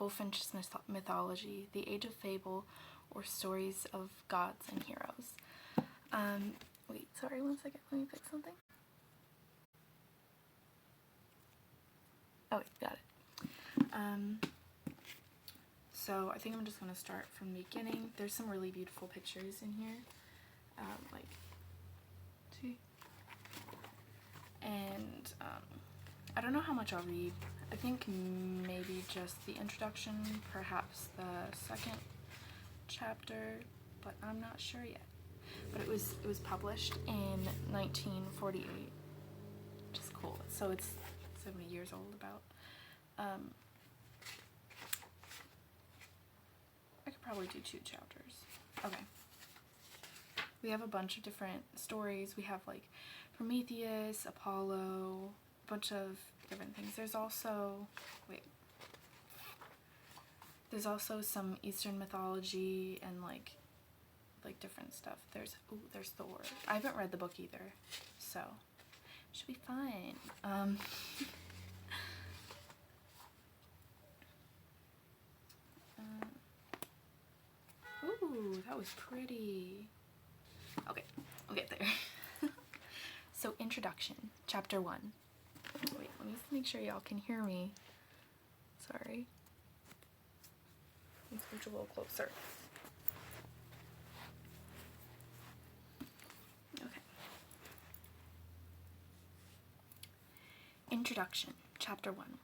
Wolfen's mythology, the age of fable, or stories of gods and heroes. Wait, sorry, one second, let me fix something. Oh, wait, got it. So I think I'm just going to start from the beginning. There's some really beautiful pictures in here. See? And I don't know how much I'll read. I think maybe just the introduction, perhaps the second chapter, but I'm not sure yet. But it was published in 1948, which is cool. So it's 70 years old about. I could probably do 2 chapters. Okay. We have a bunch of different stories. We have like Prometheus, Apollo, a bunch of different things. There's also, there's also some Eastern mythology and like different stuff. There's Thor. I haven't read the book either, so it should be fine. Ooh, that was pretty. Okay, we'll get there. So, introduction, chapter 1. Wait, let me make sure y'all can hear me. Sorry. Let's move a little closer. Okay. Introduction, chapter 1.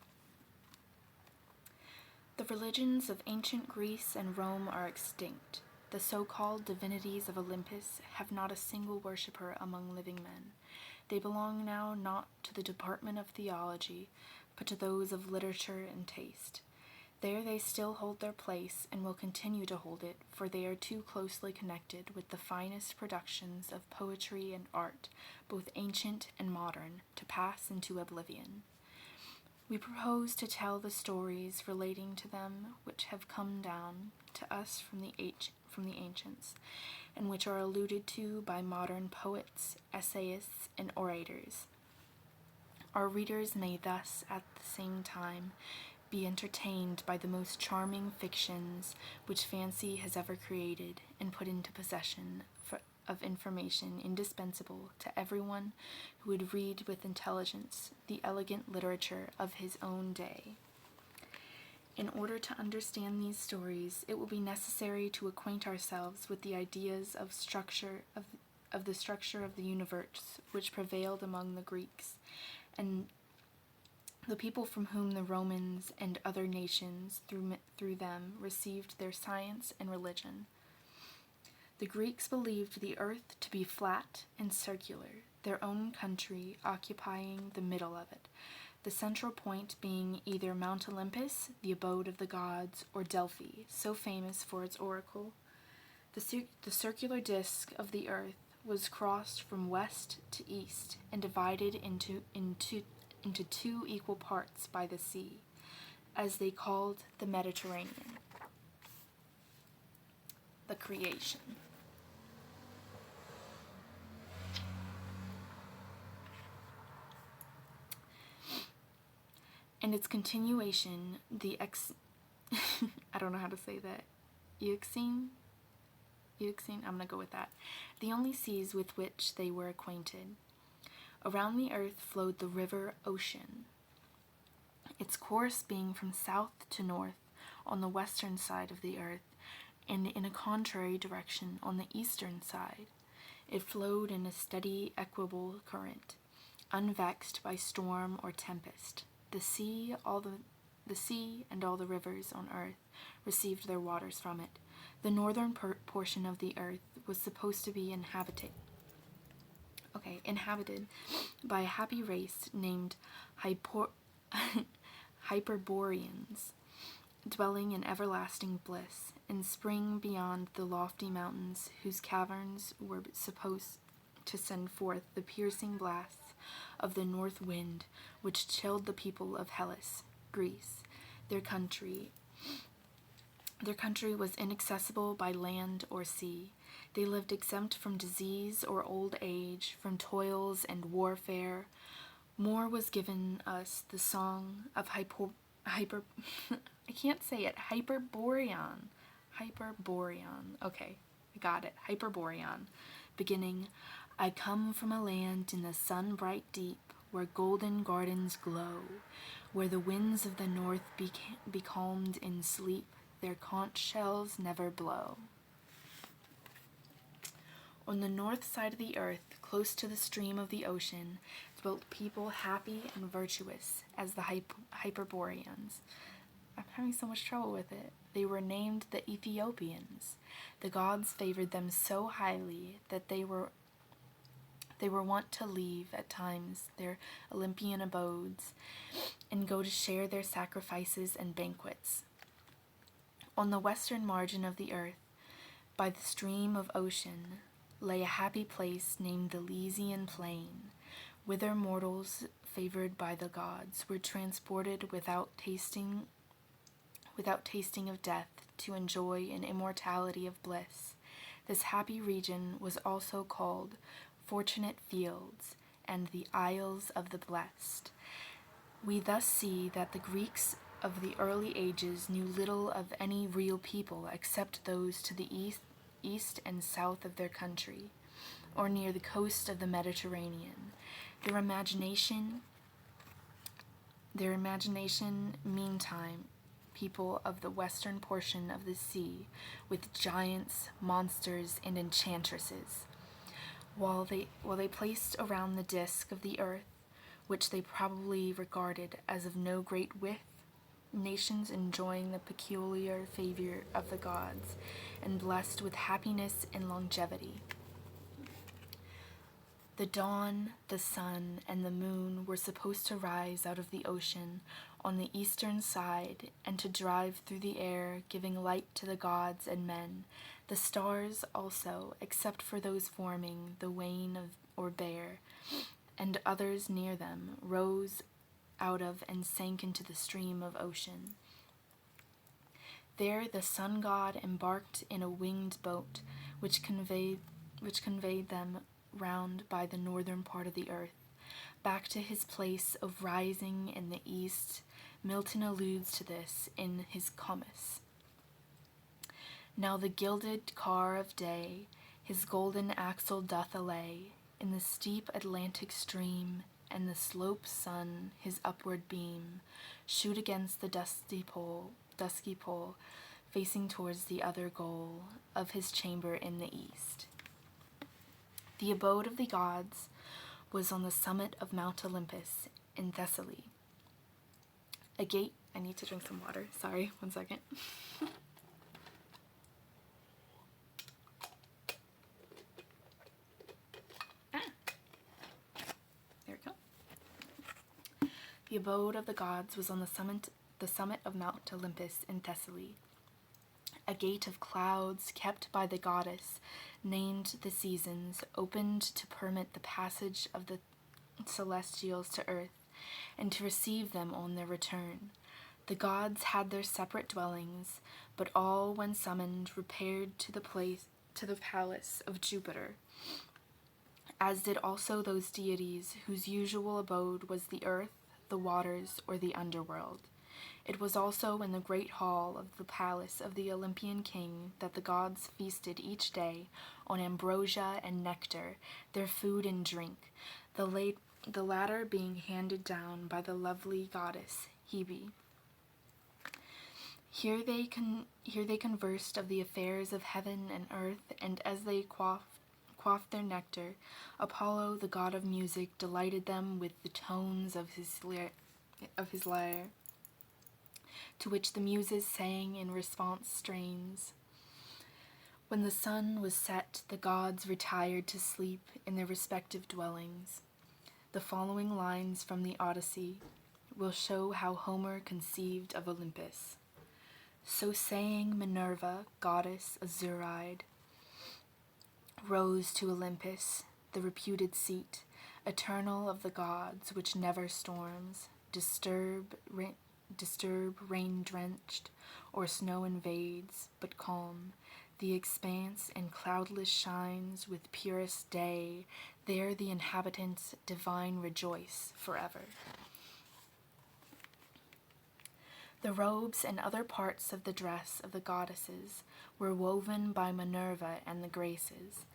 The religions of ancient Greece and Rome are extinct. The so-called divinities of Olympus have not a single worshipper among living men. They belong now not to the department of theology, but to those of literature and taste. There they still hold their place and will continue to hold it, for they are too closely connected with the finest productions of poetry and art, both ancient and modern, to pass into oblivion. We propose to tell the stories relating to them which have come down to us from the ancients, and which are alluded to by modern poets, essayists, and orators. Our readers may thus, at the same time, be entertained by the most charming fictions which fancy has ever created, and put into possession of information indispensable to everyone who would read with intelligence the elegant literature of his own day. In order to understand these stories, it will be necessary to acquaint ourselves with the ideas of the structure of the universe which prevailed among the Greeks, and the people from whom the Romans and other nations through them received their science and religion. The Greeks believed the earth to be flat and circular, their own country occupying the middle of it, the central point being either Mount Olympus, the abode of the gods, or Delphi, so famous for its oracle. The circular disk of the earth was crossed from west to east and divided into 2 equal parts by the sea, as they called the Mediterranean. The creation. And its continuation, I don't know how to say that, Euxine, I'm gonna go with that, the only seas with which they were acquainted. Around the earth flowed the river Ocean, its course being from south to north on the western side of the earth, and in a contrary direction on the eastern side. It flowed in a steady, equable current, unvexed by storm or tempest. The sea and all the rivers on earth received their waters from it. The northern portion of the earth was supposed to be inhabited by a happy race named Hyperboreans, dwelling in everlasting bliss, in spring beyond the lofty mountains whose caverns were supposed to send forth the piercing blasts of the north wind which chilled the people of Hellas, Greece. Their country was inaccessible by land or sea. They lived exempt from disease or old age, from toils and warfare. More was given us the song of I can't say it. Hyperborean. Okay, I got it. Hyperborean. Beginning, I come from a land in the sun-bright deep, where golden gardens glow, where the winds of the north be calmed in sleep, their conch shells never blow. On the north side of the earth, close to the stream of the ocean, dwelt people happy and virtuous as the Hyperboreans. I'm having so much trouble with it. They were named the Ethiopians. The gods favored them so highly that they were wont to leave at times their Olympian abodes and go to share their sacrifices and banquets. On the western margin of the earth, by the stream of ocean, lay a happy place named the Elysian Plain, whither mortals favored by the gods were transported without tasting of death to enjoy an immortality of bliss. This happy region was also called Fortunate Fields and the Isles of the Blessed. We thus see that the Greeks of the early ages knew little of any real people except those to the east and south of their country, or near the coast of the Mediterranean. Their imagination, meantime, people of the western portion of the sea, with giants, monsters, and enchantresses, while they placed around the disk of the earth, which they probably regarded as of no great width, nations enjoying the peculiar favor of the gods, and blessed with happiness and longevity. The dawn, the sun, and the moon were supposed to rise out of the ocean on the eastern side and to drive through the air, giving light to the gods and men. The stars also, except for those forming the Wain or Bear, and others near them, rose out of and sank into the stream of ocean. There the sun god embarked in a winged boat, which conveyed them round by the northern part of the earth, back to his place of rising in the east. Milton alludes to this in his Comus. Now the gilded car of day his golden axle doth allay in the steep Atlantic stream, and the slope sun his upward beam shoot against the dusky pole, facing towards the other goal of his chamber in the east. The abode of the gods was on the summit of Mount Olympus in Thessaly. A gate, I need to drink some water, sorry, 1 second. There we go. The abode of the gods was on the summit of Mount Olympus in Thessaly. A gate of clouds kept by the goddess, named the seasons, opened to permit the passage of the celestials to earth, and to receive them on their return. The gods had their separate dwellings, but all, when summoned, repaired to the palace of Jupiter, as did also those deities whose usual abode was the earth, the waters, or the underworld. It was also in the great hall of the palace of the Olympian king that the gods feasted each day on ambrosia and nectar, their food and drink, the latter being handed down by the lovely goddess Hebe. Here they conversed of the affairs of heaven and earth, and as they quaffed their nectar, Apollo, the god of music, delighted them with the tones of his lyre, to which the muses sang in response strains. When the sun was set, the gods retired to sleep in their respective dwellings. The following lines from the Odyssey will show how Homer conceived of Olympus. So saying, Minerva, goddess azure-eyed, rose to Olympus, the reputed seat, eternal of the gods, which never storms disturb, rain-drenched, or snow invades, but calm. The expanse and cloudless shines with purest day. There the inhabitants divine rejoice forever. The robes and other parts of the dress of the goddesses were woven by Minerva and the Graces,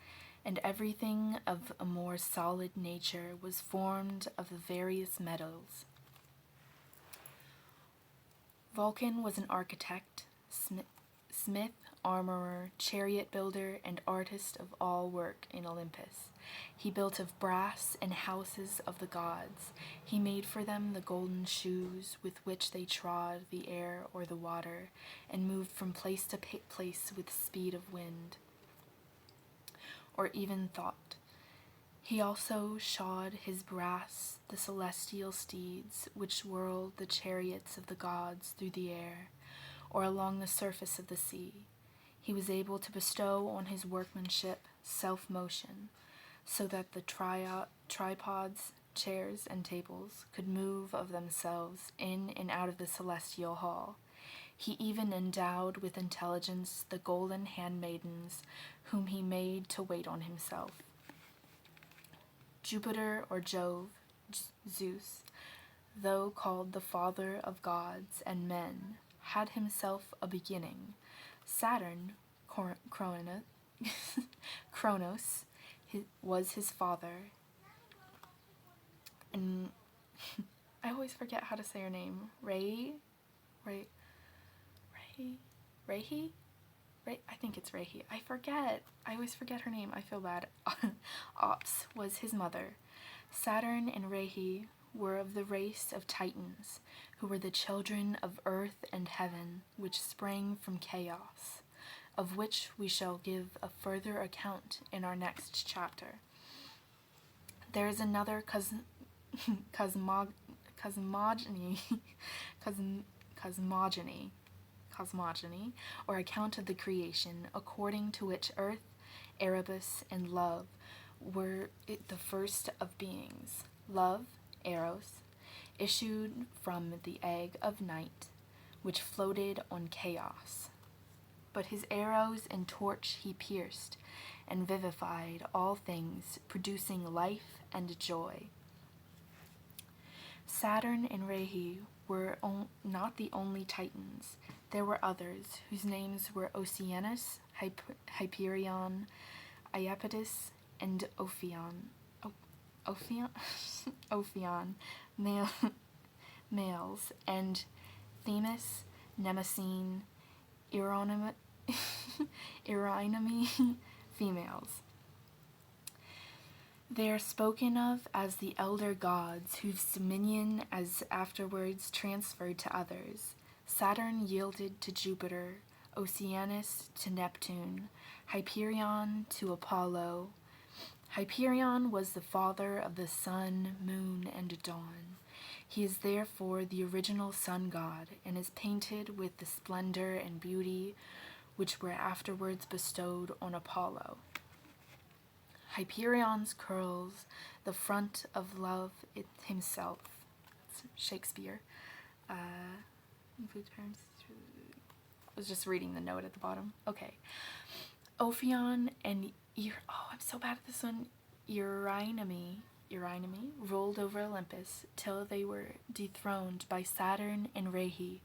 and everything of a more solid nature was formed of the various metals. Vulcan was an architect, smith, armorer, chariot builder, and artist of all work in Olympus. He built of brass and houses of the gods. He made for them the golden shoes with which they trod the air or the water, and moved from place to place with speed of wind, or even thought. He also shod his brass the celestial steeds which whirled the chariots of the gods through the air, or along the surface of the sea. He was able to bestow on his workmanship self-motion, so that the tripods, chairs, and tables could move of themselves in and out of the celestial hall. He even endowed with intelligence the golden handmaidens whom he made to wait on himself. Jupiter or Jove, Zeus, though called the father of gods and men, had himself a beginning. Saturn, Kronos, was his father, and I always forget how to say her name. Rehi? I think it's Rehi. I forget. I always forget her name. I feel bad. Ops was his mother. Saturn and Rehi were of the race of Titans, who were the children of earth and heaven, which sprang from chaos, of which we shall give a further account in our next chapter. There is another cosmogony, or account of the creation, according to which Earth, Erebus, and Love were the first of beings. Love, Eros, issued from the egg of night, which floated on chaos. But his arrows and torch he pierced, and vivified all things, producing life and joy. Saturn and Rehi were not the only Titans. There were others, whose names were Oceanus, Hyperion, Iapetus, and Ophion. Ophion, males, and Themis, Mnemosyne, Eurynomy, females. They are spoken of as the elder gods, whose dominion is afterwards transferred to others. Saturn yielded to Jupiter, Oceanus to Neptune, Hyperion to Apollo. Hyperion was the father of the sun, moon, and dawn. He is therefore the original sun god, and is painted with the splendor and beauty which were afterwards bestowed on Apollo. Hyperion's curls the front of Love himself. That's Shakespeare. I was just reading the note at the bottom. Okay. Ophion and I'm so bad at this one. Eurynomy ruled over Olympus till they were dethroned by Saturn and Rehi.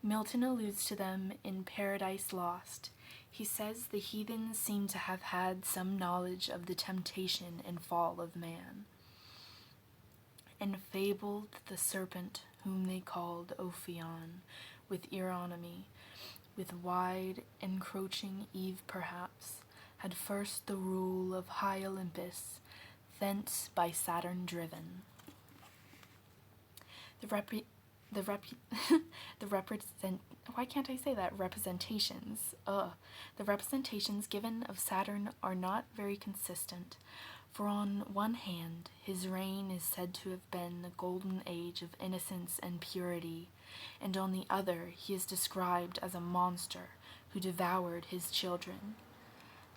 Milton alludes to them in Paradise Lost. He says the heathens seem to have had some knowledge of the temptation and fall of man, and fabled the serpent whom they called Ophion, with Eurynomy, with wide encroaching Eve perhaps, had first the rule of high Olympus, thence by Saturn driven. Representations. The representations given of Saturn are not very consistent, for on one hand, his reign is said to have been the golden age of innocence and purity, and on the other, he is described as a monster who devoured his children.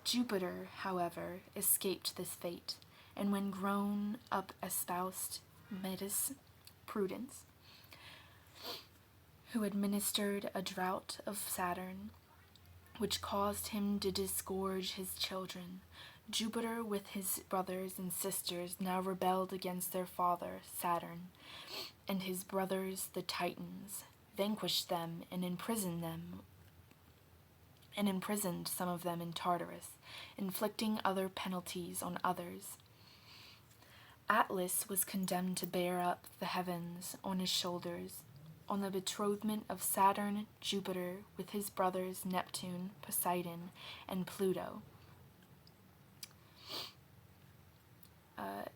Jupiter, however, escaped this fate, and when grown up espoused Metis, Prudence, who administered a drought of Saturn, which caused him to disgorge his children. Jupiter with his brothers and sisters now rebelled against their father, Saturn, and his brothers, the Titans. vanquished them and imprisoned some of them in Tartarus, inflicting other penalties on others. Atlas was condemned to bear up the heavens on his shoulders, on the betrothment of Saturn, Jupiter, with his brothers Neptune, Poseidon, and Pluto,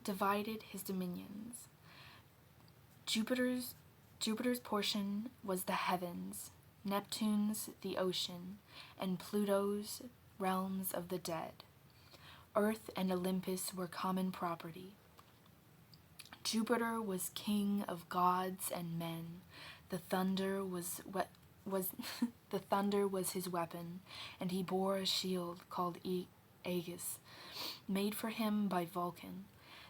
divided his dominions. Jupiter's portion was the heavens, Neptune's the ocean, and Pluto's realms of the dead. Earth and Olympus were common property. Jupiter was king of gods and men. The thunder was the thunder was his weapon, and he bore a shield called Aegis, made for him by Vulcan.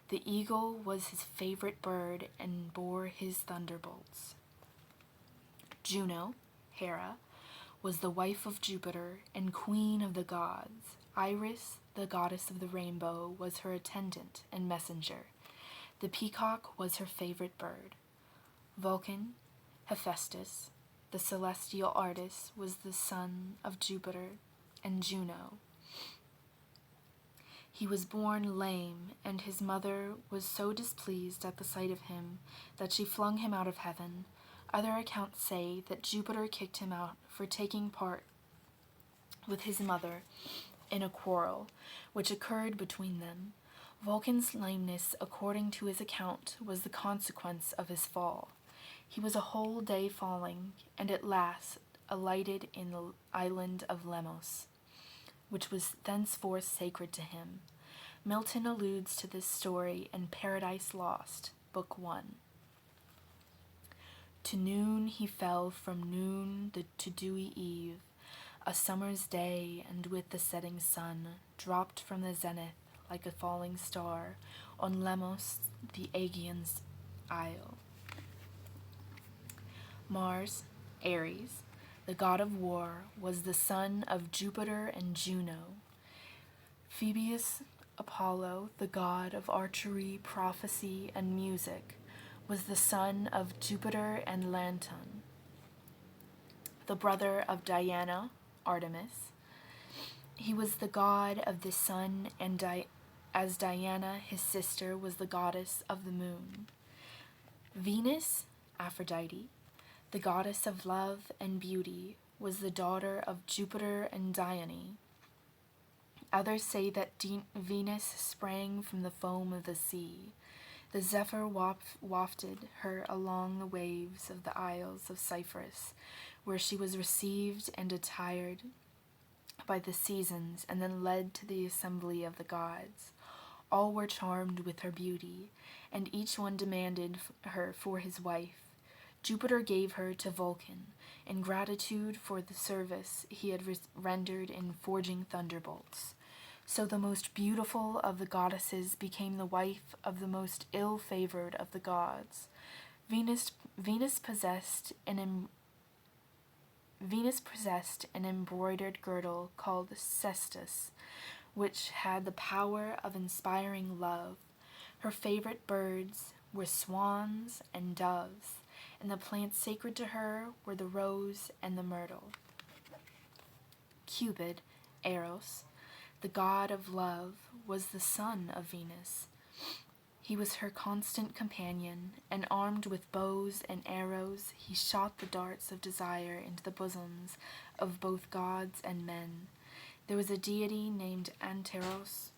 The eagle was his favorite bird and bore his thunderbolts. Juno, Hera, was the wife of Jupiter and queen of the gods. Iris, the goddess of the rainbow, was her attendant and messenger. The peacock was her favorite bird. Vulcan, Hephaestus, the celestial artist, was the son of Jupiter and Juno. He was born lame, and his mother was so displeased at the sight of him that she flung him out of heaven. Other accounts say that Jupiter kicked him out for taking part with his mother in a quarrel which occurred between them. Vulcan's lameness, according to his account, was the consequence of his fall. He was a whole day falling, and at last alighted in the island of Lemos, which was thenceforth sacred to him. Milton alludes to this story in Paradise Lost, Book 1. To noon he fell, from noon to dewy eve, a summer's day, and with the setting sun, dropped from the zenith like a falling star on Lemos, the Aegean's isle. Mars, Ares, the god of war, was the son of Jupiter and Juno. Phoebus, Apollo, the god of archery, prophecy, and music, was the son of Jupiter and Lanton. The brother of Diana, Artemis, he was the god of the sun, and as Diana, his sister, was the goddess of the moon. Venus, Aphrodite, the goddess of love and beauty, was the daughter of Jupiter and Dione. Others say that Venus sprang from the foam of the sea. The zephyr wafted her along the waves of the Isles of Cyprus, where she was received and attired by the seasons, and then led to the assembly of the gods. All were charmed with her beauty, and each one demanded her for his wife. Jupiter gave her to Vulcan, in gratitude for the service he had rendered in forging thunderbolts. So the most beautiful of the goddesses became the wife of the most ill-favored of the gods. Venus possessed an embroidered girdle called cestus, which had the power of inspiring love. Her favorite birds were swans and doves, and the plants sacred to her were the rose and the myrtle. Cupid, Eros, the god of love, was the son of Venus. He was her constant companion, and armed with bows and arrows, he shot the darts of desire into the bosoms of both gods and men. There was a deity named Anteros.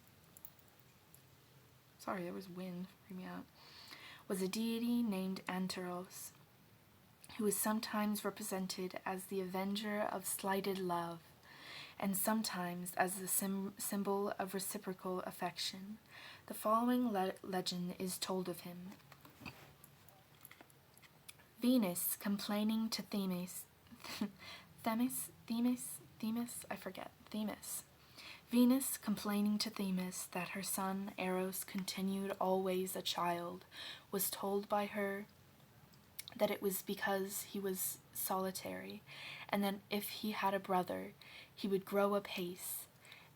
Sorry, there was wind. Freak me out. Was a deity named Anteros, who is sometimes represented as the avenger of slighted love, and sometimes as the symbol of reciprocal affection. The following legend is told of him. Venus complaining to Themis. Venus complaining to Themis that her son Eros continued always a child, was told by her that it was because he was solitary, and that if he had a brother, he would grow apace.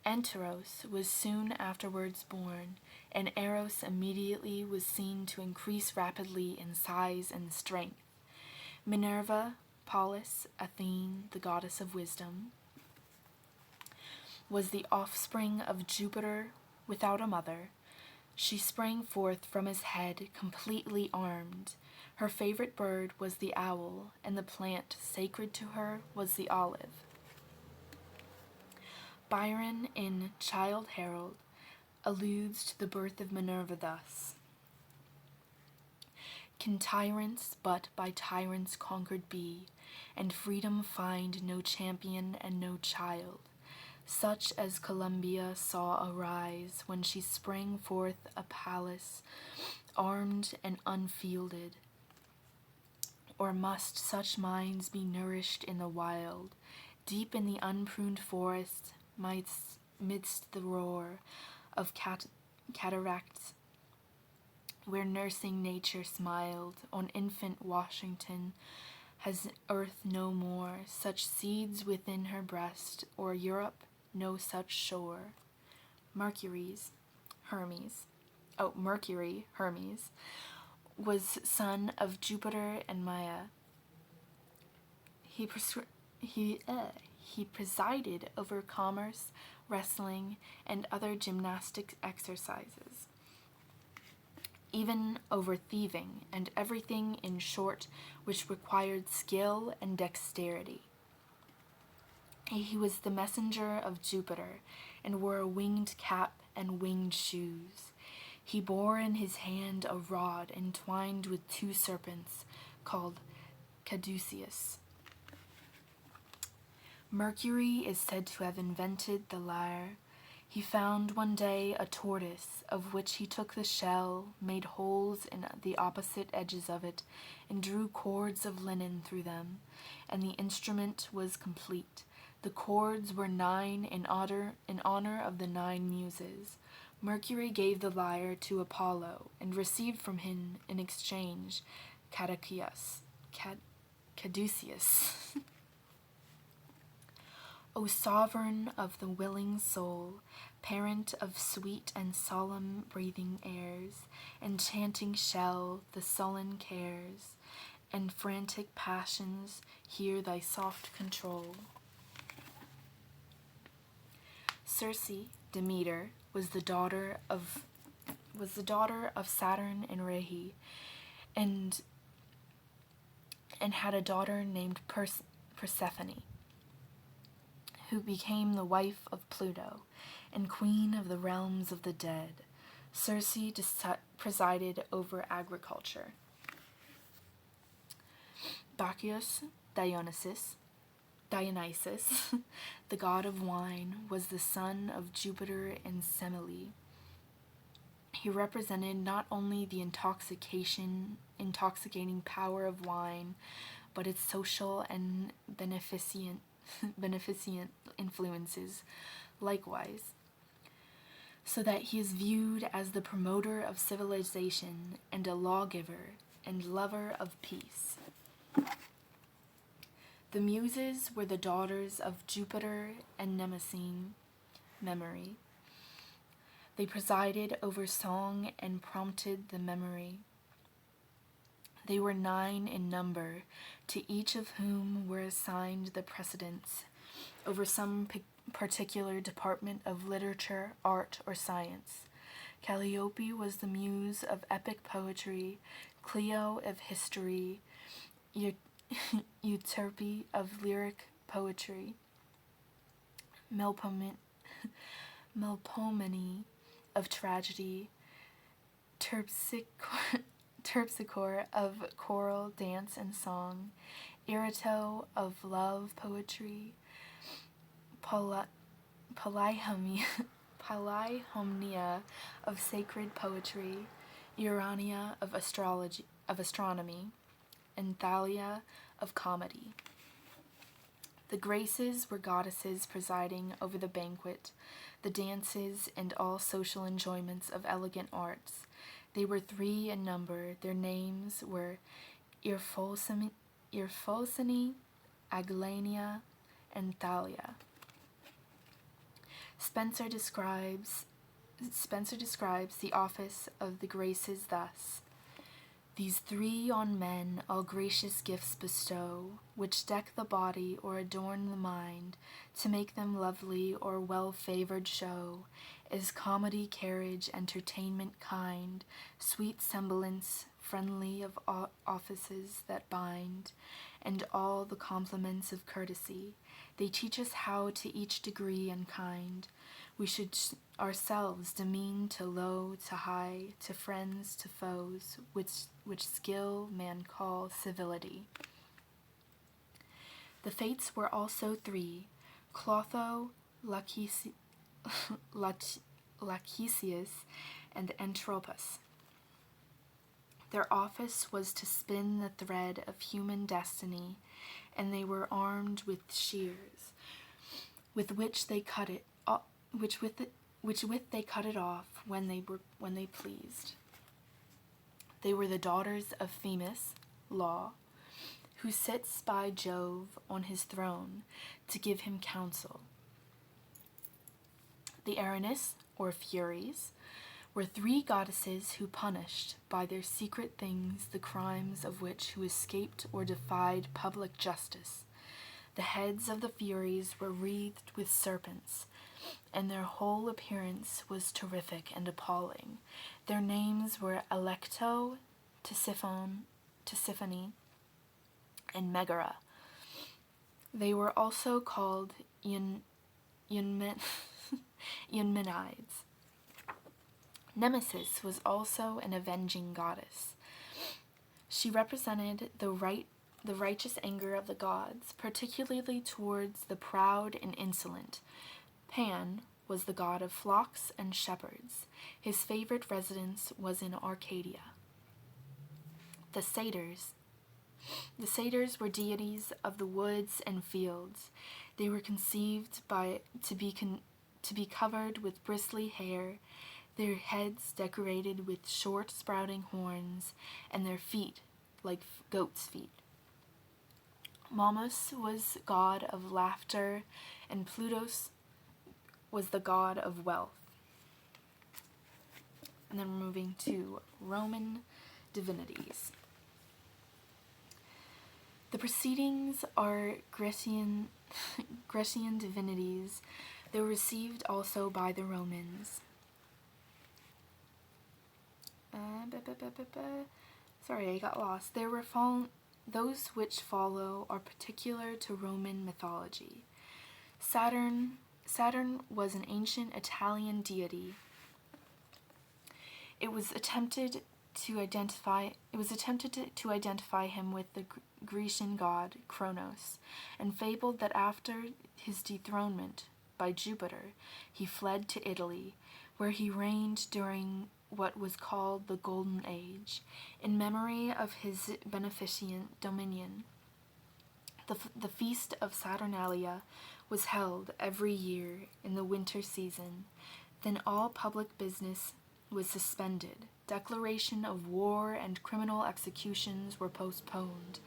Anteros was soon afterwards born, and Eros immediately was seen to increase rapidly in size and strength. Minerva, Pallas, Athene, the goddess of wisdom, was the offspring of Jupiter without a mother. She sprang forth from his head completely armed. Her favorite bird was the owl, and the plant sacred to her was the olive. Byron, in Childe Harold, alludes to the birth of Minerva thus: "Can tyrants but by tyrants conquered be, and freedom find no champion and no child, such as Columbia saw arise when she sprang forth a Pallas, armed and unfielded? Or must such minds be nourished in the wild, deep in the unpruned forest, midst the roar of cataracts, where nursing nature smiled on infant Washington? Has earth no more such seeds within her breast, or Europe no such shore?" Mercury, Hermes, was son of Jupiter and Maia. He presided over commerce, wrestling, and other gymnastic exercises, even over thieving and everything, in short, which required skill and dexterity. He was the messenger of Jupiter, and wore a winged cap and winged shoes. He bore in his hand a rod entwined with two serpents, called caduceus. Mercury is said to have invented the lyre. He found one day a tortoise, of which he took the shell, made holes in the opposite edges of it, and drew cords of linen through them, and the instrument was complete. The cords were 9 in honor of the 9 muses. Mercury gave the lyre to Apollo, and received from him in exchange caduceus. O sovereign of the willing soul, parent of sweet and solemn breathing airs, enchanting shell, the sullen cares and frantic passions hear thy soft control. Circe, Demeter, was the daughter of Saturn and Rhea, and had a daughter named Persephone, who became the wife of Pluto and queen of the realms of the dead. Circe presided over agriculture. Bacchus, Dionysus, the god of wine, was the son of Jupiter and Semele. He represented not only the intoxicating power of wine, but its social and beneficent influences likewise, so that he is viewed as the promoter of civilization and a lawgiver and lover of peace. The Muses were the daughters of Jupiter and Memory. They presided over song and prompted the memory. They were 9 in number, to each of whom were assigned the precedence over some particular department of literature, art, or science. Calliope was the muse of epic poetry, Clio of history, Euterpe of lyric poetry, Melpomene of tragedy, Terpsichore of choral dance and song, Erato of love poetry, Polyhomnia of sacred poetry, Urania of astronomy, and Thalia of comedy. The Graces were goddesses presiding over the banquet, the dances, and all social enjoyments of elegant arts. They were 3 in number. Their names were Irphosine, Aglania, and Thalia. Spencer describes the office of the Graces thus: These three on men all gracious gifts bestow, which deck the body or adorn the mind, to make them lovely or well-favored show, is comedy, carriage, entertainment kind, sweet semblance, friendly of offices that bind, and all the compliments of courtesy. They teach us how to each degree and kind we should ourselves demean to low, to high, to friends, to foes, which skill man call civility. The fates were also three, Clotho, Lachesis, and Entropus. Their office was to spin the thread of human destiny, and they were armed with shears, with which they cut it they cut it off when they pleased. They were the daughters of Themis, Law, who sits by Jove on his throne to give him counsel. The Erinyes, or Furies, were three goddesses who punished by their secret things the crimes of which who escaped or defied public justice. The heads of the Furies were wreathed with serpents, and their whole appearance was terrific and appalling. Their names were Alecto, Tisiphone, and Megara. They were also called Eumenides. Nemesis was also an avenging goddess. She represented the righteous anger of the gods, particularly towards the proud and insolent. Pan was the god of flocks and shepherds. His favorite residence was in Arcadia. The satyrs were deities of the woods and fields. They were conceived to be covered with bristly hair, their heads decorated with short sprouting horns, and their feet like goats' feet. Momus was god of laughter, and Plutus was the god of wealth. And then we're moving to Roman divinities. The precedings are Grecian divinities. They were received also by the Romans. Sorry, I got lost. Those which follow are particular to Roman mythology. Saturn was an ancient Italian deity. It was attempted to identify him with the Grecian god Kronos, and fabled that after his dethronement by Jupiter, he fled to Italy, where he reigned during what was called the Golden Age, in memory of his beneficent dominion. The feast of Saturnalia was held every year in the winter season. Then all public business was suspended. Declaration of war and criminal executions were postponed.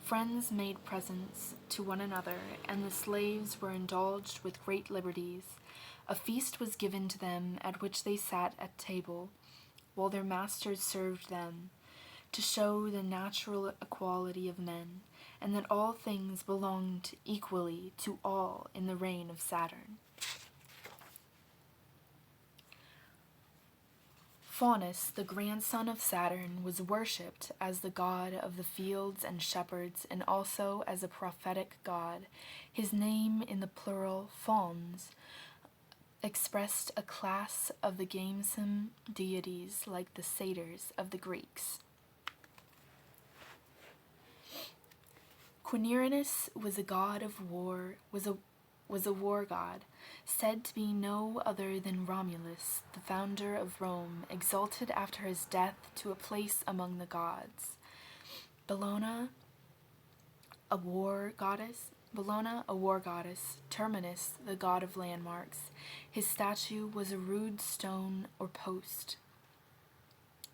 Friends made presents to one another, and the slaves were indulged with great liberties. A feast was given to them, at which they sat at table, while their masters served them, to show the natural equality of men, and that all things belonged equally to all in the reign of Saturn. Faunus, the grandson of Saturn, was worshipped as the god of the fields and shepherds, and also as a prophetic god. His name, in the plural, fauns, expressed a class of the gamesome deities like the satyrs of the Greeks. Quirinus was a god of war, was a war god, said to be no other than Romulus, the founder of Rome, exalted after his death to a place among the gods. Bellona, a war goddess, Terminus, the god of landmarks. His statue was a rude stone or post,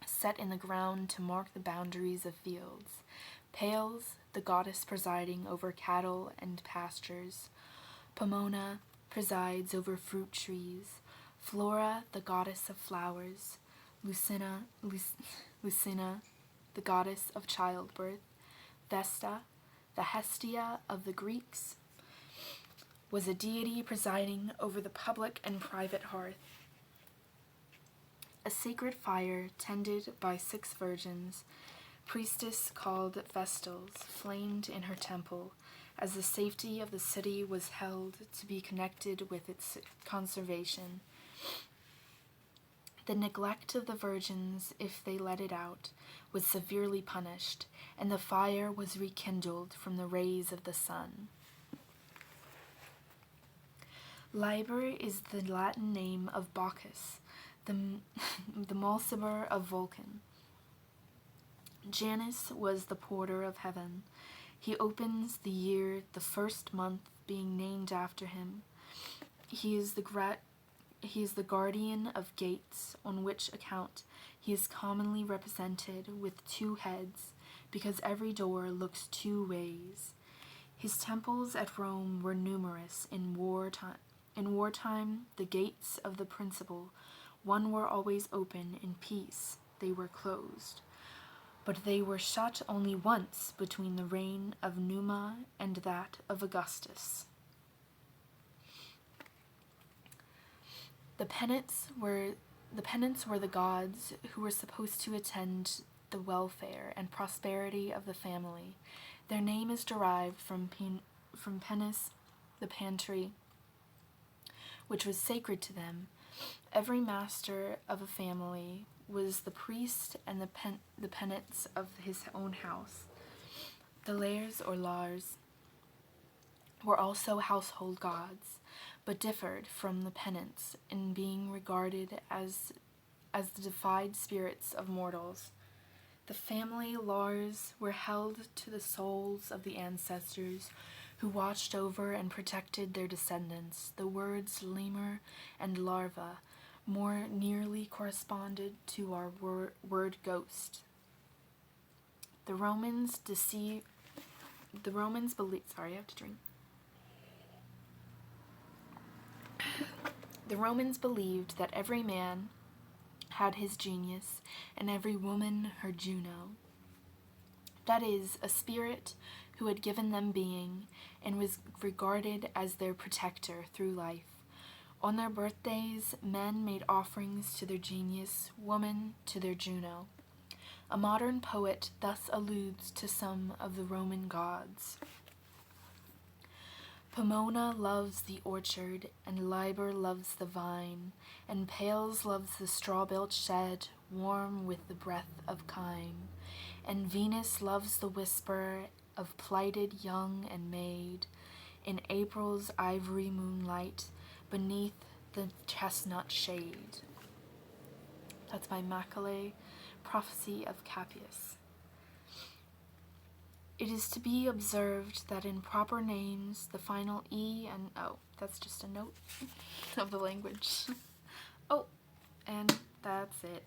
set in the ground to mark the boundaries of fields. Pales, the goddess presiding over cattle and pastures. Pomona presides over fruit trees. Flora, the goddess of flowers. Lucina, the goddess of childbirth, Vesta, the Hestia of the Greeks, was a deity presiding over the public and private hearth. A sacred fire tended by 6 virgins, priestess called Vestals, flamed in her temple, as the safety of the city was held to be connected with its conservation. The neglect of the virgins, if they let it out, was severely punished, and the fire was rekindled from the rays of the sun. Liber is the Latin name of Bacchus, the Mulciber of Vulcan. Janus was the porter of heaven. He opens the year, the first month being named after him. He is the guardian of gates, on which account he is commonly represented with 2 heads, because every door looks 2 ways. His temples at Rome were numerous in wartime. In wartime, the gates of the principal one were always open; in peace they were closed. But they were shut only once between the reign of Numa and that of Augustus. The penants were the gods who were supposed to attend the welfare and prosperity of the family. Their name is derived from Penis, the pantry, which was sacred to them. Every master of a family was the priest and the penance of his own house. The Lares or Lars were also household gods, but differed from the penance in being regarded as the deified spirits of mortals. The family Lars were held to the souls of the ancestors who watched over and protected their descendants. The words lemur and larva more nearly corresponded to our word ghost. The Romans believed that every man had his genius and every woman her Juno. That is, a spirit who had given them being and was regarded as their protector through life. On their birthdays, men made offerings to their genius, women to their Juno. A modern poet thus alludes to some of the Roman gods. Pomona loves the orchard, and Liber loves the vine, and Pales loves the straw-built shed, warm with the breath of kine, and Venus loves the whisper of plighted young and maid, in April's ivory moonlight, beneath the chestnut shade. That's by Macaulay, Prophecy of Cappius. It is to be observed that in proper names, the final E and O, that's just a note of the language. Oh, and that's it.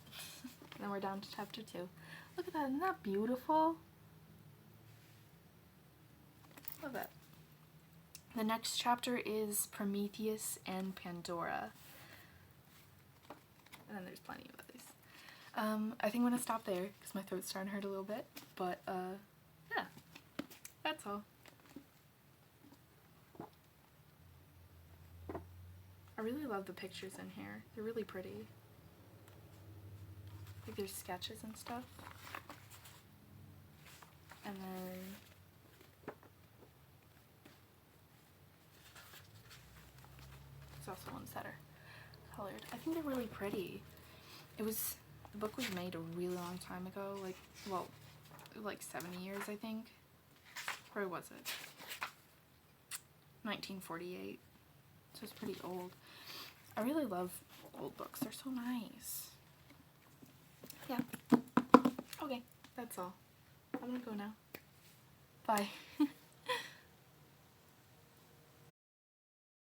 Then we're down to chapter 2. Look at that, isn't that beautiful? Love that. The next chapter is Prometheus and Pandora. And then there's plenty of others. I think I'm going to stop there because my throat's starting to hurt a little bit. But, yeah. That's all. I really love the pictures in here. They're really pretty. Like there's sketches and stuff. And then there's also ones that are colored. I think they're really pretty. The book was made a really long time ago, like 70 years, I think. Or was it? 1948. So it's pretty old. I really love old books. They're so nice. Yeah. Okay, that's all. I'm gonna go now. Bye.